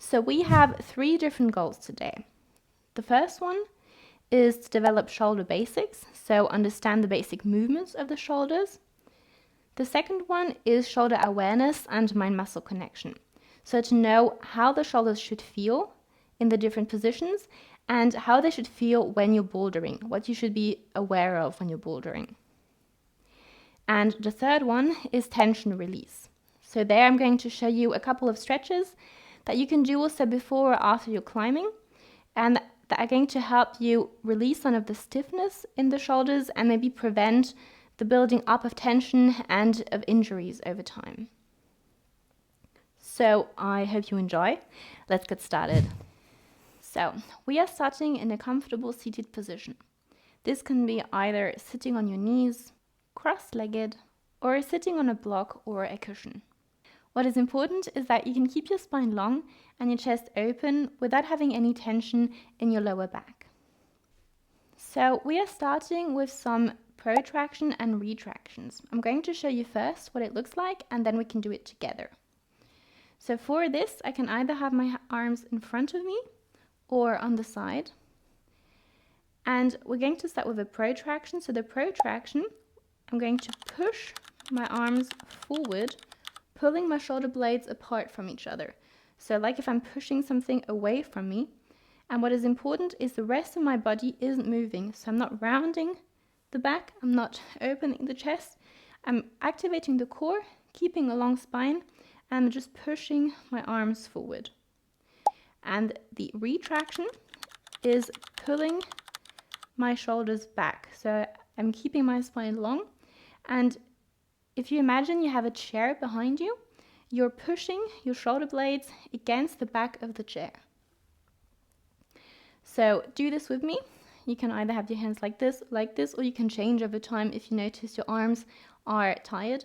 So we have 3 different goals today. The first one is to develop shoulder basics, so understand the basic movements of the shoulders. The second one is shoulder awareness and mind-muscle connection, so to know how the shoulders should feel in the different positions and how they should feel when you're bouldering, what you should be aware of when you're bouldering. And the third one is tension release. So there I'm going to show you a couple of stretches that you can do also before or after you're climbing, and that are going to help you release some of the stiffness in the shoulders and maybe prevent the building up of tension and of injuries over time. So I hope you enjoy. Let's get started. So we are starting in a comfortable seated position. This can be either sitting on your knees, cross-legged, or sitting on a block or a cushion. What is important is that you can keep your spine long and your chest open without having any tension in your lower back. So we are starting with some protraction and retractions. I'm going to show you first what it looks like and then we can do it together. So for this, I can either have my arms in front of me or on the side. And we're going to start with a protraction. So the protraction, I'm going to push my arms forward, pulling my shoulder blades apart from each other. So like if I'm pushing something away from me, and what is important is the rest of my body isn't moving. So I'm not rounding the back, I'm not opening the chest, I'm activating the core, keeping a long spine, and I'm just pushing my arms forward. And the retraction is pulling my shoulders back. So I'm keeping my spine long, and if you imagine you have a chair behind you, you're pushing your shoulder blades against the back of the chair. So do this with me. You can either have your hands like this, or you can change over time if you notice your arms are tired.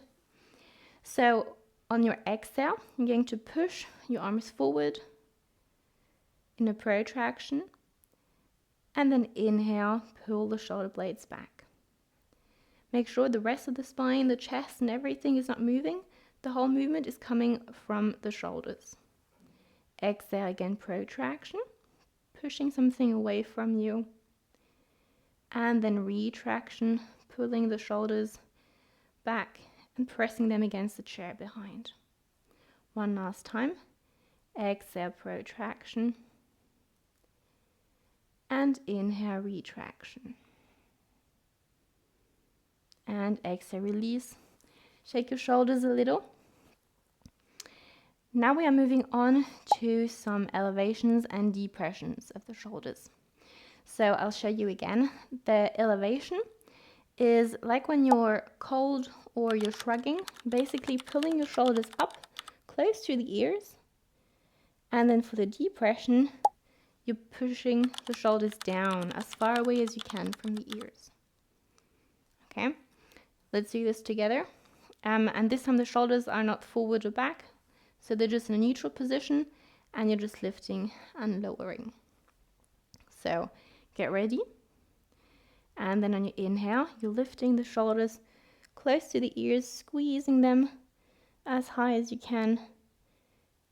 So on your exhale, you're going to push your arms forward in a protraction, and then inhale, pull the shoulder blades back. Make sure the rest of the spine, the chest and everything is not moving. The whole movement is coming from the shoulders. Exhale again, protraction, pushing something away from you. And then retraction, pulling the shoulders back and pressing them against the chair behind. One last time. Exhale, protraction. And inhale, retraction. And exhale, release. Shake your shoulders a little. Now we are moving on to some elevations and depressions of the shoulders. So I'll show you again. The elevation is like when you're cold or you're shrugging, basically pulling your shoulders up close to the ears. And then for the depression, you're pushing the shoulders down as far away as you can from the ears. Okay, let's do this together. And this time the shoulders are not forward or back, so they're just in a neutral position and you're just lifting and lowering. So get ready. And then on your inhale, you're lifting the shoulders close to the ears, squeezing them as high as you can.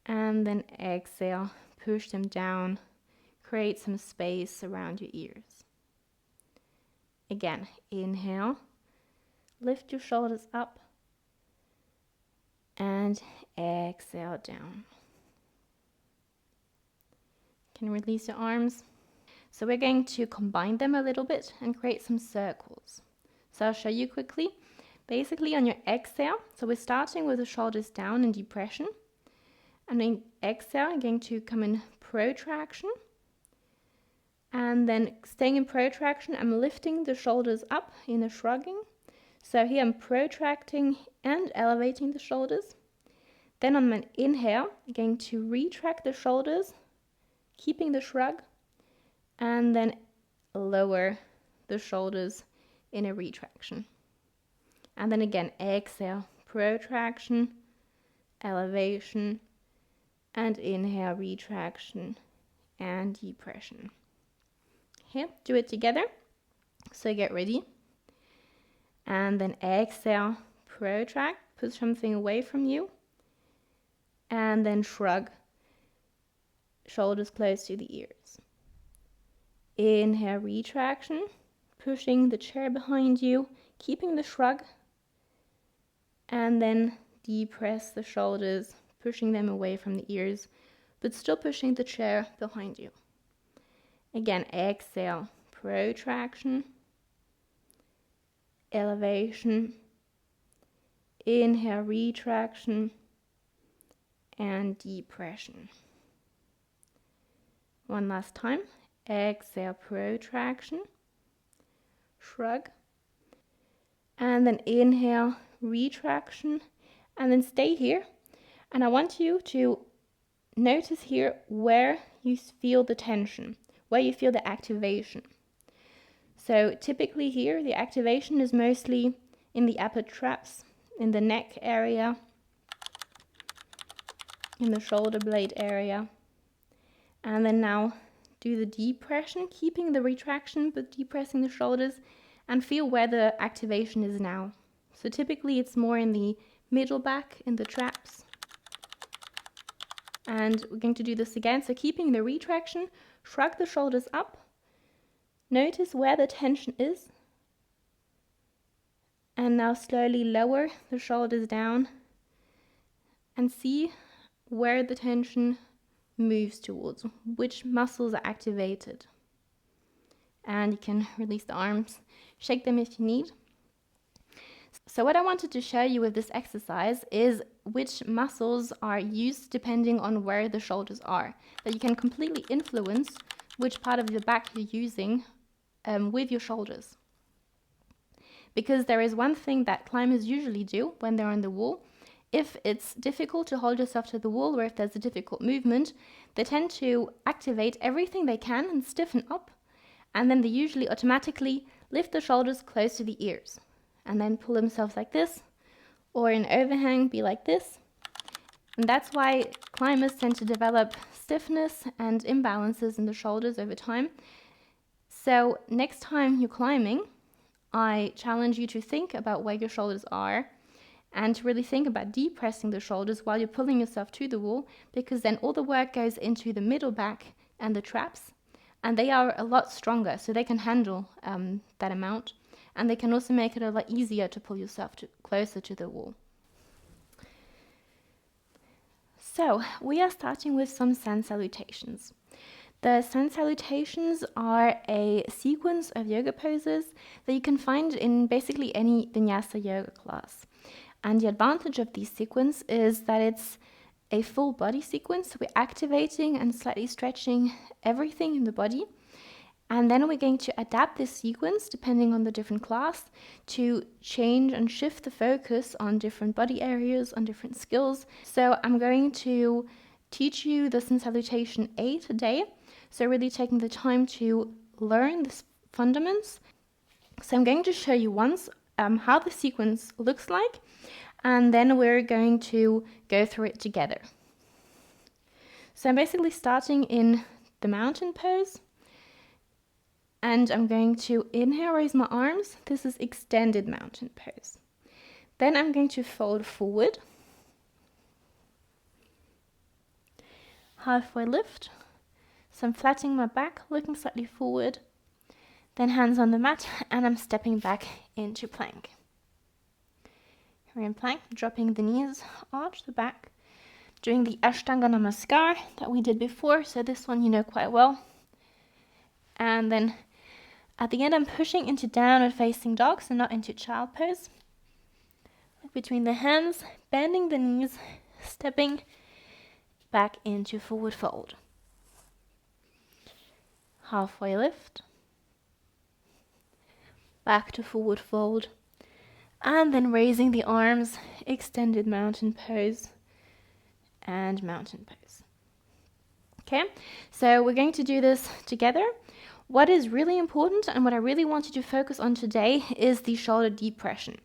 And then exhale, push them down, create some space around your ears. Again, inhale, lift your shoulders up, and exhale down. You can release your arms. So we're going to combine them a little bit and create some circles. So I'll show you quickly. Basically on your exhale, so we're starting with the shoulders down in depression. And then exhale, I'm going to come in protraction. And then staying in protraction, I'm lifting the shoulders up in a shrugging. So here I'm protracting and elevating the shoulders. Then on my inhale, I'm going to retract the shoulders, keeping the shrug, and then lower the shoulders in a retraction. And then again, exhale, protraction, elevation, and inhale, retraction and depression. Okay, do it together. So get ready. And then exhale, protract, push something away from you. And then shrug shoulders close to the ears. Inhale, retraction, pushing the chair behind you, keeping the shrug, and then depress the shoulders, pushing them away from the ears, but still pushing the chair behind you. Again, exhale, protraction, elevation, inhale, retraction, and depression. One last time. Exhale, protraction, shrug, and then inhale, retraction, and then stay here. And I want you to notice here where you feel the tension, where you feel the activation. So typically here, the activation is mostly in the upper traps, in the neck area, in the shoulder blade area. And then now do the depression, keeping the retraction, but depressing the shoulders, and feel where the activation is now. So typically it's more in the middle back, in the traps. And we're going to do this again. So keeping the retraction, shrug the shoulders up. Notice where the tension is. And now slowly lower the shoulders down and see where the tension moves towards, which muscles are activated. And you can release the arms, shake them if you need. So what I wanted to show you with this exercise is which muscles are used depending on where the shoulders are. That you can completely influence which part of your back you're using with your shoulders. Because there is one thing that climbers usually do when they're on the wall. If it's difficult to hold yourself to the wall, or if there's a difficult movement, they tend to activate everything they can and stiffen up. And then they usually automatically lift the shoulders close to the ears. And then pull themselves like this, or in overhang be like this. And that's why climbers tend to develop stiffness and imbalances in the shoulders over time. So next time you're climbing, I challenge you to think about where your shoulders are and to really think about depressing the shoulders while you're pulling yourself to the wall, because then all the work goes into the middle back and the traps, and they are a lot stronger, so they can handle that amount, and they can also make it a lot easier to pull yourself closer to the wall. So we are starting with some sun salutations. The sun salutations are a sequence of yoga poses that you can find in basically any vinyasa yoga class. And the advantage of this sequence is that it's a full body sequence. So we're activating and slightly stretching everything in the body. And then we're going to adapt this sequence, depending on the different class, to change and shift the focus on different body areas, on different skills. So I'm going to teach you the sun salutation A today. So really taking the time to learn the fundamentals. So I'm going to show you once how the sequence looks like, and then we're going to go through it together. So I'm basically starting in the mountain pose, and I'm going to inhale, raise my arms. This is extended mountain pose. Then I'm going to fold forward, halfway lift. So I'm flattening my back, looking slightly forward, then hands on the mat, and I'm stepping back into plank. We're in plank, dropping the knees, arch the back, doing the Ashtanga Namaskar that we did before, so this one you know quite well. And then at the end I'm pushing into downward facing dog, so not into child pose. Look between the hands, bending the knees, stepping back into forward fold. Halfway lift, back to forward fold, and then raising the arms, extended mountain pose, and mountain pose. Okay, so we're going to do this together. What is really important and what I really want you to focus on today is the shoulder depression,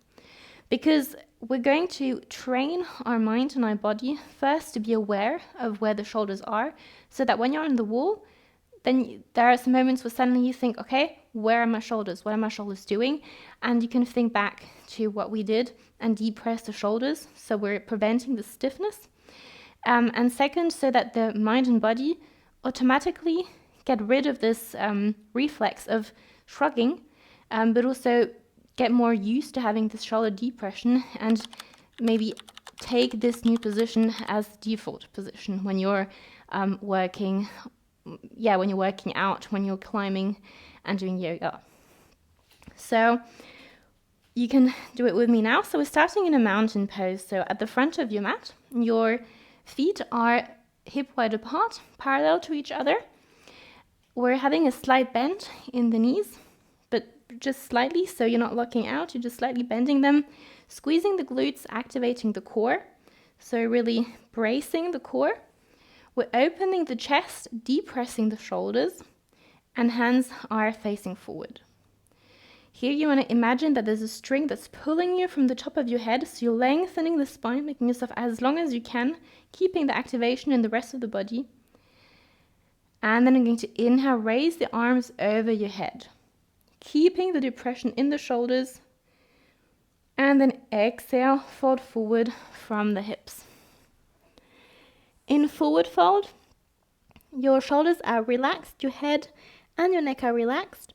because we're going to train our mind and our body first to be aware of where the shoulders are, so that when you're on the wall, then there are some moments where suddenly you think, okay, where are my shoulders? What are my shoulders doing? And you can think back to what we did and depress the shoulders, so we're preventing the stiffness. And second, so that the mind and body automatically get rid of this reflex of shrugging, but also get more used to having this shoulder depression and maybe take this new position as default position when you're working out, when you're climbing and doing yoga. So you can do it with me now. So we're starting in a mountain pose. So at the front of your mat, your feet are hip wide apart, parallel to each other. We're having a slight bend in the knees, but just slightly, so you're not locking out, you're just slightly bending them, squeezing the glutes, activating the core, so really bracing the core. We're opening the chest, depressing the shoulders, and hands are facing forward. Here you want to imagine that there's a string that's pulling you from the top of your head, so you're lengthening the spine, making yourself as long as you can, keeping the activation in the rest of the body. And then I'm going to inhale, raise the arms over your head, keeping the depression in the shoulders, and then exhale, fold forward from the hips. In forward fold, your shoulders are relaxed, your head and your neck are relaxed.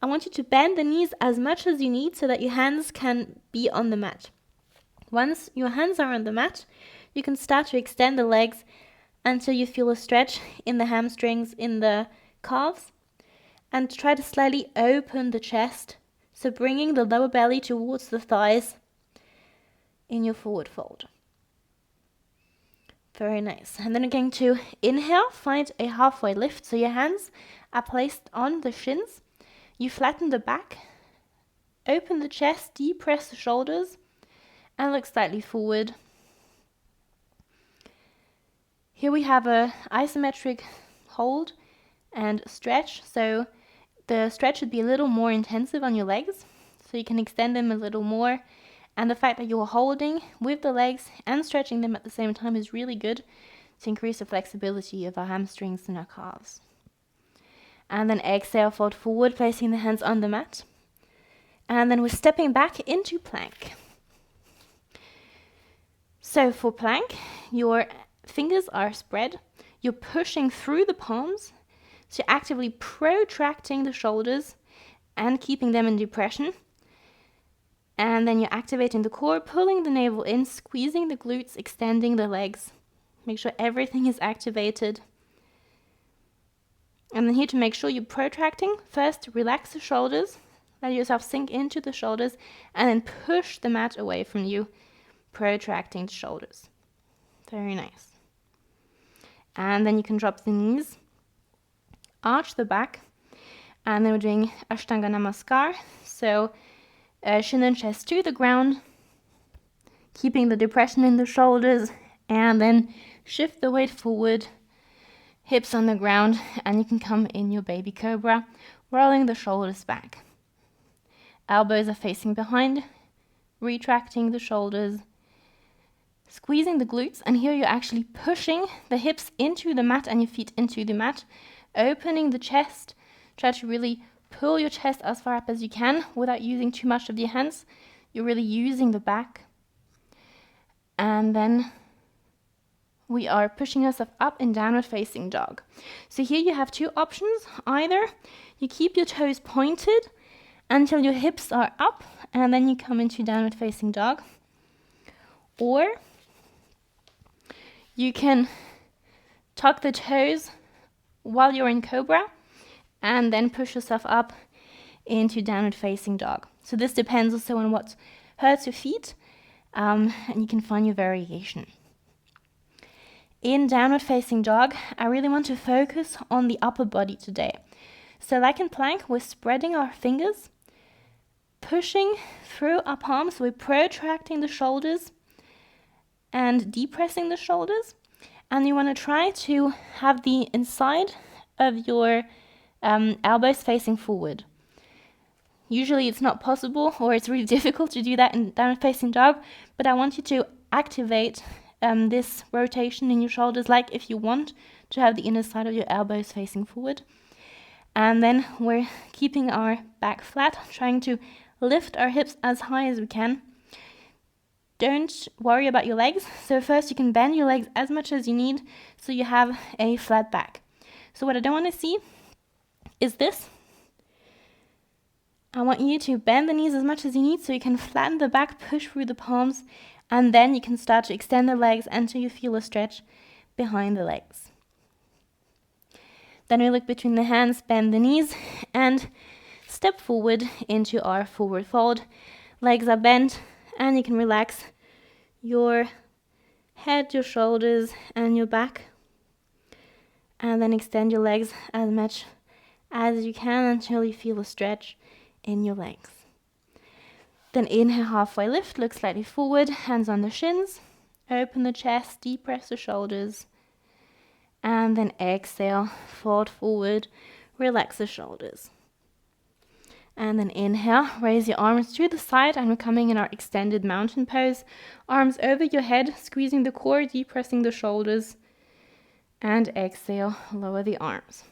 I want you to bend the knees as much as you need so that your hands can be on the mat. Once your hands are on the mat, you can start to extend the legs until you feel a stretch in the hamstrings, in the calves, and try to slightly open the chest, so bringing the lower belly towards the thighs in your forward fold. Very nice. And then you're going to inhale, find a halfway lift, so your hands are placed on the shins. You flatten the back, open the chest, depress the shoulders, and look slightly forward. Here we have a isometric hold and stretch, so the stretch should be a little more intensive on your legs, so you can extend them a little more. And the fact that you're holding with the legs and stretching them at the same time is really good to increase the flexibility of our hamstrings and our calves. And then exhale, fold forward, placing the hands on the mat. And then we're stepping back into plank. So for plank, your fingers are spread. You're pushing through the palms, so you're actively protracting the shoulders and keeping them in depression. And then you're activating the core, pulling the navel in, squeezing the glutes, extending the legs. Make sure everything is activated. And then here to make sure you're protracting, first relax the shoulders, let yourself sink into the shoulders, and then push the mat away from you, protracting the shoulders. Very nice. And then you can drop the knees, arch the back, and then we're doing Ashtanga Namaskar. So shin and chest to the ground, keeping the depression in the shoulders, and then shift the weight forward, hips on the ground, and you can come in your baby cobra, rolling the shoulders back. Elbows are facing behind, retracting the shoulders, squeezing the glutes, and here you're actually pushing the hips into the mat and your feet into the mat, opening the chest. Try to really pull your chest as far up as you can without using too much of your hands. You're really using the back. And then we are pushing ourselves up in downward facing dog. So here you have two options. Either you keep your toes pointed until your hips are up, and then you come into downward facing dog. Or you can tuck the toes while you're in cobra, and then push yourself up into downward facing dog. So this depends also on what hurts your feet, and you can find your variation. In downward facing dog, I really want to focus on the upper body today. So like in plank, we're spreading our fingers, pushing through our palms, we're protracting the shoulders and depressing the shoulders. And you want to try to have the inside of your elbows facing forward. Usually it's not possible, or it's really difficult to do that in downward facing dog, but I want you to activate this rotation in your shoulders, like if you want to have the inner side of your elbows facing forward. And then we're keeping our back flat, trying to lift our hips as high as we can. Don't worry about your legs. So first you can bend your legs as much as you need so you have a flat back. So what I don't want to see is this. I want you to bend the knees as much as you need so you can flatten the back, push through the palms, and then you can start to extend the legs until you feel a stretch behind the legs. Then we look between the hands, bend the knees, and step forward into our forward fold. Legs are bent, and you can relax your head, your shoulders, and your back. And then extend your legs as much as you can until you feel a stretch in your legs. Then inhale, halfway lift, look slightly forward, hands on the shins, open the chest, deep press the shoulders, and then exhale, fold forward, relax the shoulders. And then inhale, raise your arms to the side, and we're coming in our extended mountain pose. Arms over your head, squeezing the core, deep pressing the shoulders, and exhale, lower the arms.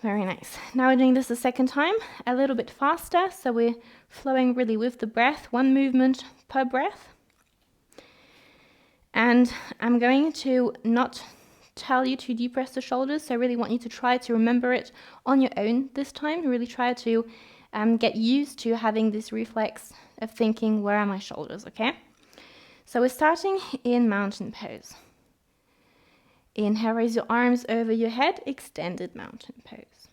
Very nice. Now we're doing this a second time, a little bit faster, so we're flowing really with the breath, one movement per breath. And I'm going to not tell you to deep press the shoulders, so I really want you to try to remember it on your own this time. Really try to get used to having this reflex of thinking, where are my shoulders, okay? So we're starting in mountain pose. Inhale, raise your arms over your head, extended mountain pose.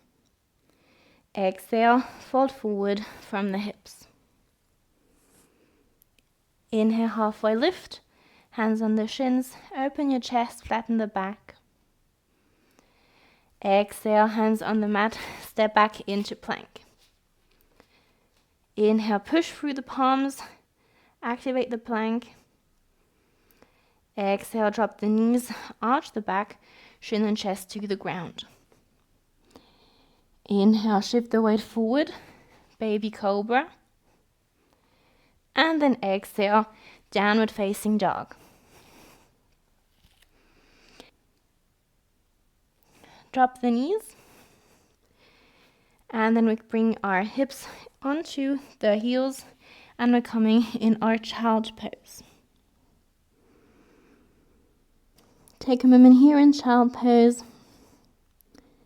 Exhale, fold forward from the hips. Inhale, halfway lift, hands on the shins, open your chest, flatten the back. Exhale, hands on the mat, step back into plank. Inhale, push through the palms, activate the plank. Exhale, drop the knees, arch the back, shin and chest to the ground. Inhale, shift the weight forward, baby cobra. And then exhale, downward facing dog. Drop the knees. And then we bring our hips onto the heels, and we're coming in our child pose. Take a moment here in child pose,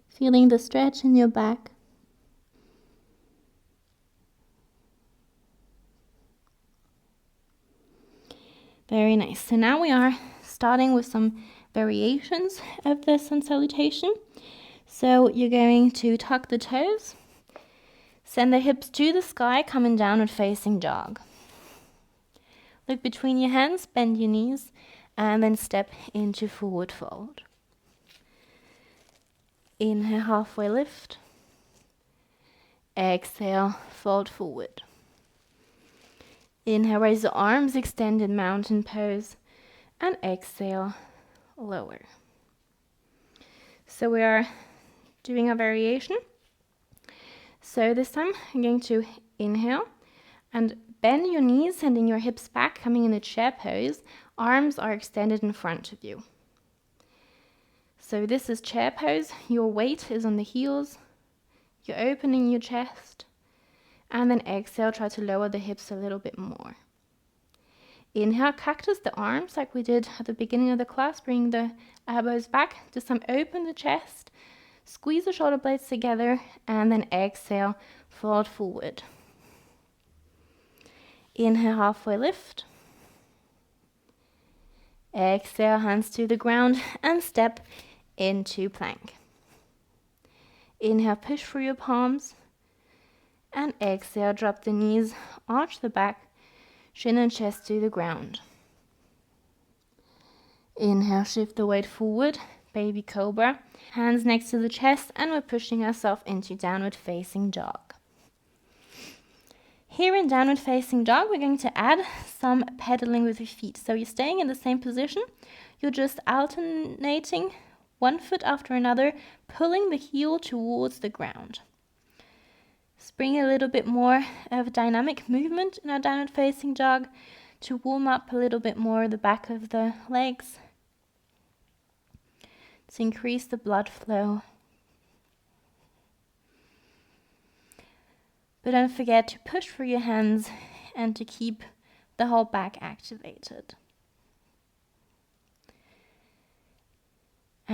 feeling the stretch in your back. Very nice. So now we are starting with some variations of the sun salutation. So you're going to tuck the toes, send the hips to the sky, coming downward facing dog. Look between your hands, bend your knees, and then step into forward fold. Inhale, halfway lift. Exhale, fold forward. Inhale, raise the arms, extended mountain pose, and exhale, lower. So we are doing a variation. So this time I'm going to inhale and bend your knees, sending your hips back, coming in a chair pose. Arms are extended in front of you. So this is chair pose. Your weight is on the heels. You're opening your chest. And then exhale, try to lower the hips a little bit more. Inhale, cactus the arms like we did at the beginning of the class. Bring the elbows back. This time open the chest. Squeeze the shoulder blades together. And then exhale, fold forward. Inhale, halfway lift. Exhale, hands to the ground and step into plank. Inhale, push through your palms. And exhale, drop the knees, arch the back, shin and chest to the ground. Inhale, shift the weight forward, baby cobra. Hands next to the chest, and we're pushing ourselves into downward facing dog. Here in downward facing dog, we're going to add some pedaling with your feet. So you're staying in the same position. You're just alternating one foot after another, pulling the heel towards the ground. Let's bring a little bit more of dynamic movement in our downward facing dog to warm up a little bit more the back of the legs, to increase the blood flow. But don't forget to push through your hands and to keep the whole back activated.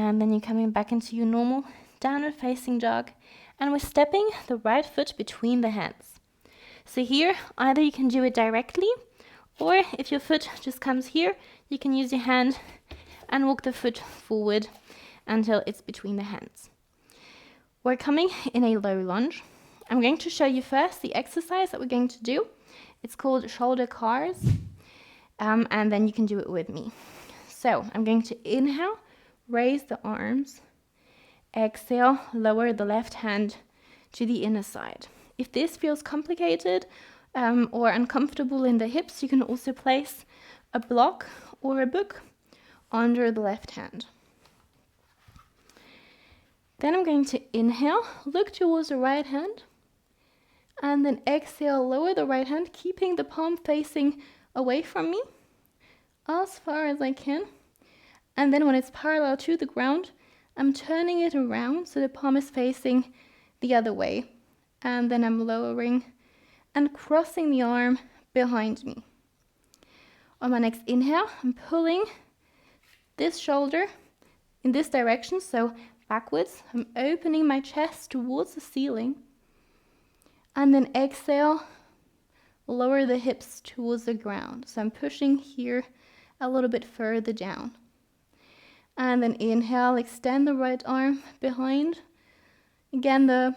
And then you're coming back into your normal downward facing jog. And we're stepping the right foot between the hands. So here, either you can do it directly, or if your foot just comes here, you can use your hand and walk the foot forward until it's between the hands. We're coming in a low lunge. I'm going to show you first the exercise that we're going to do. It's called shoulder cars, and then you can do it with me. So I'm going to inhale, raise the arms, exhale, lower the left hand to the inner side. If this feels complicated or uncomfortable in the hips, you can also place a block or a book under the left hand. Then I'm going to inhale, look towards the right hand, and then exhale, lower the right hand, keeping the palm facing away from me as far as I can. And then when it's parallel to the ground, I'm turning it around so the palm is facing the other way. And then I'm lowering and crossing the arm behind me. On my next inhale, I'm pulling this shoulder in this direction, so backwards. I'm opening my chest towards the ceiling. And then exhale, lower the hips towards the ground. So I'm pushing here a little bit further down. And then inhale, extend the right arm behind. Again, the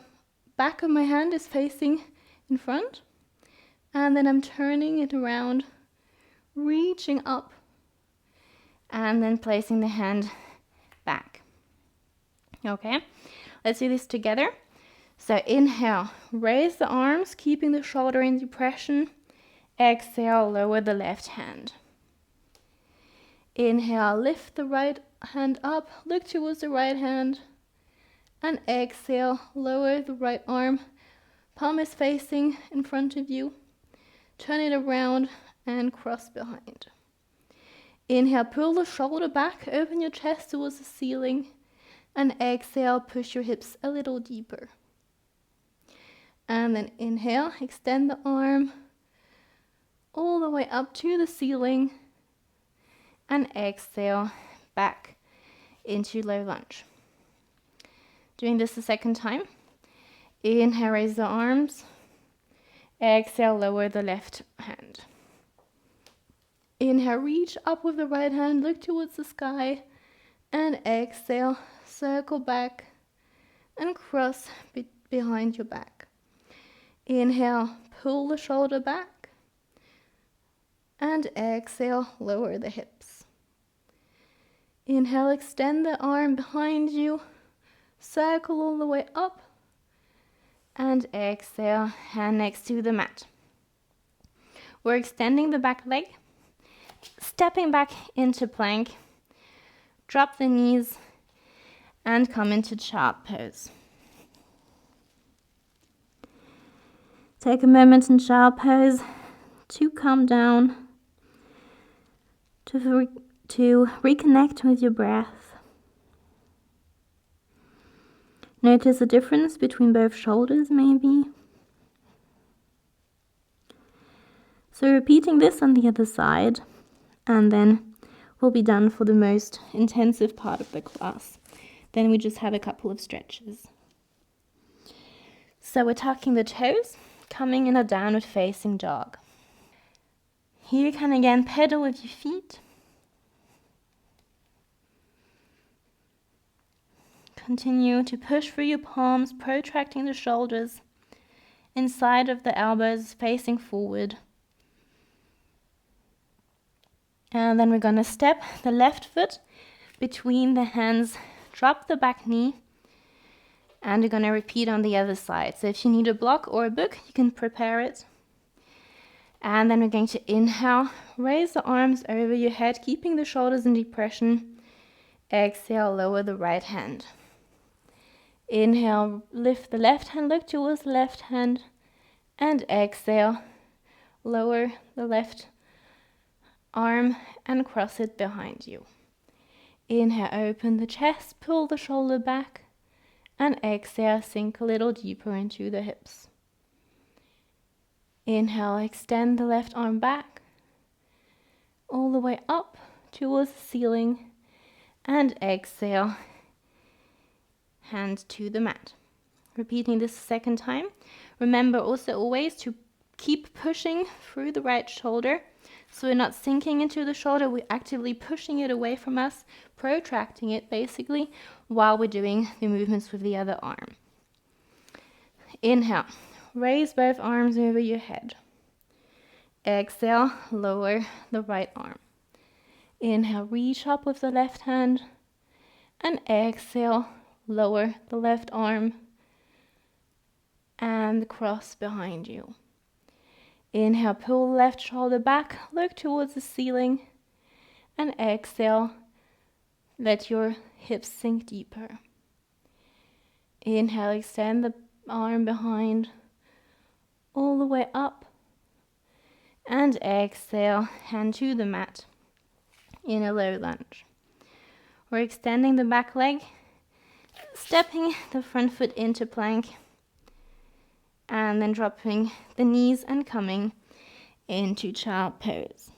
back of my hand is facing in front. And then I'm turning it around, reaching up, and then placing the hand back. Okay, let's do this together. So inhale, raise the arms, keeping the shoulder in depression. Exhale, lower the left hand. Inhale, lift the right hand up, look towards the right hand. And exhale, lower the right arm. Palm is facing in front of you. Turn it around and cross behind. Inhale, pull the shoulder back, open your chest towards the ceiling. And exhale, push your hips a little deeper. And then inhale, extend the arm all the way up to the ceiling. And exhale, back into low lunge. Doing this a second time. Inhale, raise the arms. Exhale, lower the left hand. Inhale, reach up with the right hand, look towards the sky. And exhale, circle back and cross behind your back. Inhale, pull the shoulder back. And exhale, lower the hips. Inhale, extend the arm behind you. Circle all the way up. And exhale, hand next to the mat. We're extending the back leg, stepping back into plank. Drop the knees and come into child pose. Take a moment in child pose to calm down, to reconnect with your breath. Notice the difference between both shoulders, maybe. So repeating this on the other side, and then we'll be done for the most intensive part of the class. Then we just have a couple of stretches. So we're tucking the toes, coming in a downward facing jog. Here you can again pedal with your feet. Continue to push through your palms, protracting the shoulders, inside of the elbows, facing forward. And then we're going to step the left foot between the hands, drop the back knee, and we're going to repeat on the other side. So if you need a block or a book, you can prepare it. And then we're going to inhale, raise the arms over your head, keeping the shoulders in depression. Exhale, lower the right hand. Inhale, lift the left hand, look towards the left hand. And exhale, lower the left arm and cross it behind you. Inhale, open the chest, pull the shoulder back. And exhale, sink a little deeper into the hips. Inhale, extend the left arm back, all the way up towards the ceiling. And exhale, hand to the mat. Repeating this a second time. Remember also always to keep pushing through the right shoulder. So we're not sinking into the shoulder, we're actively pushing it away from us, protracting it basically, while we're doing the movements with the other arm. Inhale, raise both arms over your head. Exhale, lower the right arm. Inhale, reach up with the left hand. And exhale, lower the left arm. And cross behind you. Inhale, pull the left shoulder back, look towards the ceiling. And exhale, let your hips sink deeper. Inhale, extend the arm behind, all the way up. And exhale, hand to the mat in a low lunge. We're extending the back leg, stepping the front foot into plank, and then dropping the knees and coming into child pose.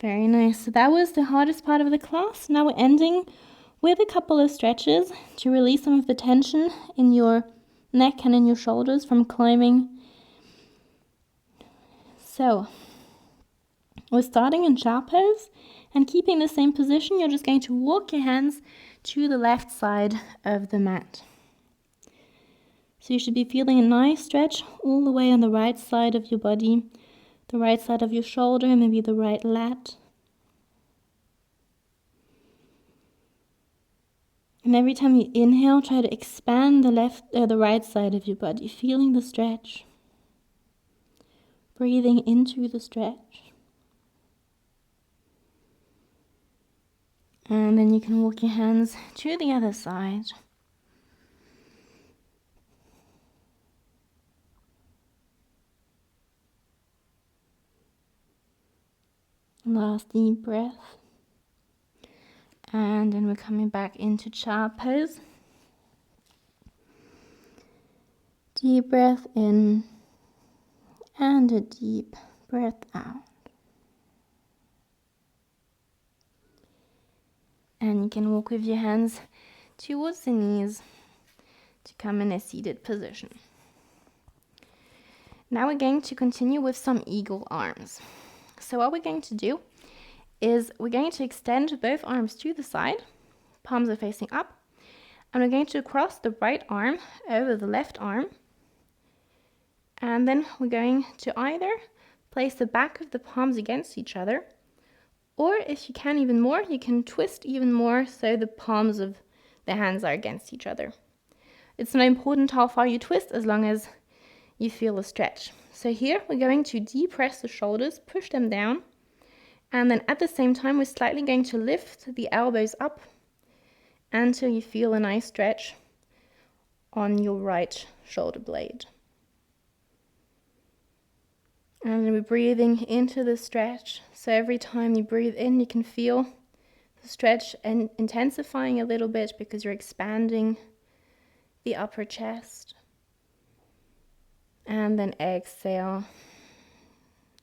Very nice. So that was the hardest part of the class. Now we're ending with a couple of stretches to release some of the tension in your neck and in your shoulders from climbing. So we're starting in child pose, and keeping the same position, you're just going to walk your hands to the left side of the mat. So you should be feeling a nice stretch all the way on the right side of your body, the right side of your shoulder, maybe the right lat. And every time you inhale, try to expand the right side of your body, feeling the stretch. Breathing into the stretch. And then you can walk your hands to the other side. Last deep breath. And then we're coming back into child pose. Deep breath in and a deep breath out. And you can walk with your hands towards the knees to come in a seated position. Now we're going to continue with some eagle arms. So what we're going to do is we're going to extend both arms to the side, palms are facing up, and we're going to cross the right arm over the left arm, and then we're going to either place the back of the palms against each other, or if you can even more, you can twist even more so the palms of the hands are against each other. It's not important how far you twist as long as you feel a stretch. So here we're going to depress the shoulders, push them down, and then at the same time we're slightly going to lift the elbows up until you feel a nice stretch on your right shoulder blade. And then we're breathing into the stretch. So every time you breathe in, you can feel the stretch and intensifying a little bit because you're expanding the upper chest. And then exhale.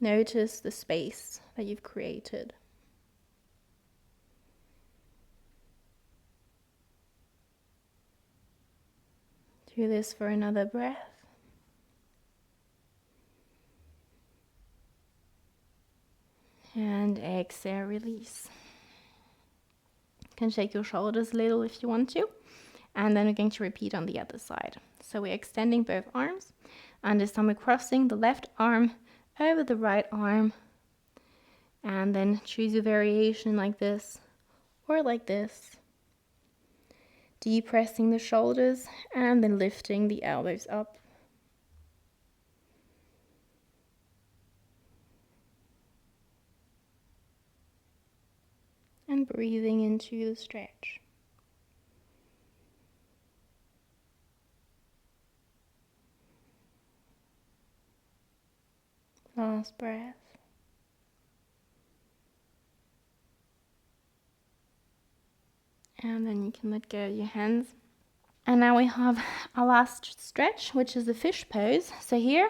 Notice the space that you've created. Do this for another breath. And exhale, release. You can shake your shoulders a little if you want to. And then we're going to repeat on the other side. So we're extending both arms. And this time we're crossing the left arm over the right arm. And then choose a variation like this or like this. Depressing the shoulders and then lifting the elbows up. And breathing into the stretch. Last breath. And then you can let go of your hands. And now we have our last stretch, which is the fish pose. So here,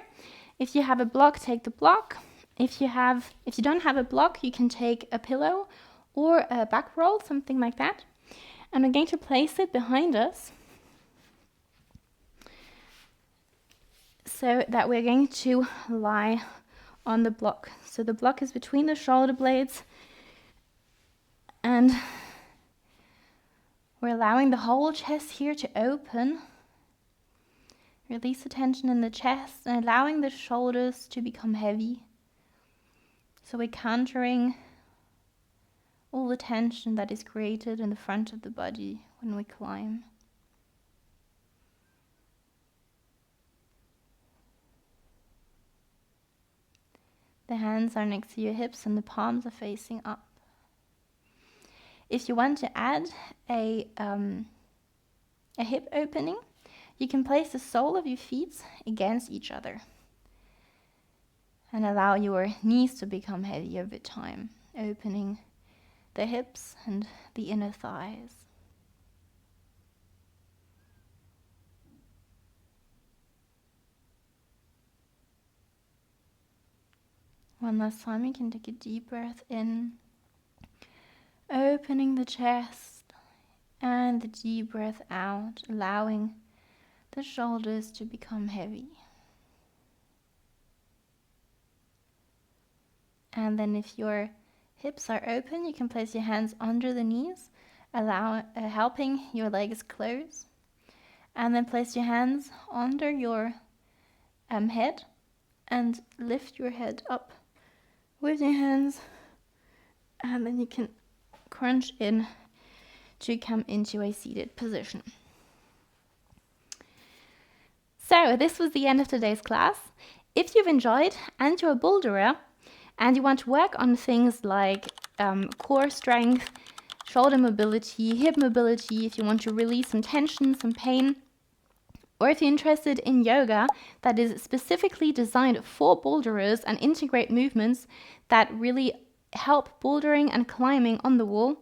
if you have a block, take the block. If you don't have a block, you can take a pillow or a back roll, something like that. And we're going to place it behind us so that we're going to lie on the block. So the block is between the shoulder blades, and we're allowing the whole chest here to open. Release the tension in the chest and allowing the shoulders to become heavy. So we're countering all the tension that is created in the front of the body when we climb. The hands are next to your hips and the palms are facing up. If you want to add a hip opening, you can place the sole of your feet against each other and allow your knees to become heavy over time, opening the hips and the inner thighs. One last time, you can take a deep breath in, opening the chest, and the deep breath out, allowing the shoulders to become heavy. And then if your hips are open, you can place your hands under the knees, helping your legs close. And then place your hands under your head and lift your head up with your hands. And then you can crunch in to come into a seated position. So this was the end of today's class. If you've enjoyed and you're a boulderer and you want to work on things like core strength, shoulder mobility, hip mobility, if you want to release some tension, some pain, or if you're interested in yoga that is specifically designed for boulderers and integrate movements that really help bouldering and climbing on the wall,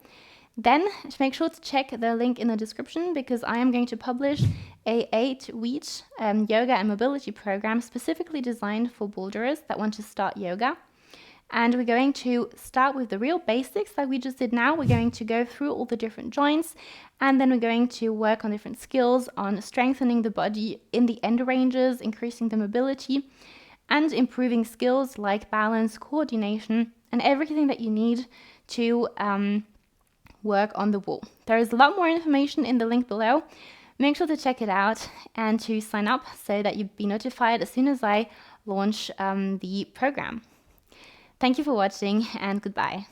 then make sure to check the link in the description, because I am going to publish a 8-week yoga and mobility program specifically designed for boulderers that want to start yoga. And we're going to start with the real basics that we just did now. We're going to go through all the different joints, and then we're going to work on different skills on strengthening the body in the end ranges, increasing the mobility, and improving skills like balance, coordination, and everything that you need to work on the wall. There is a lot more information in the link below. Make sure to check it out and to sign up so that you'll be notified as soon as I launch the program. Thank you for watching, and goodbye.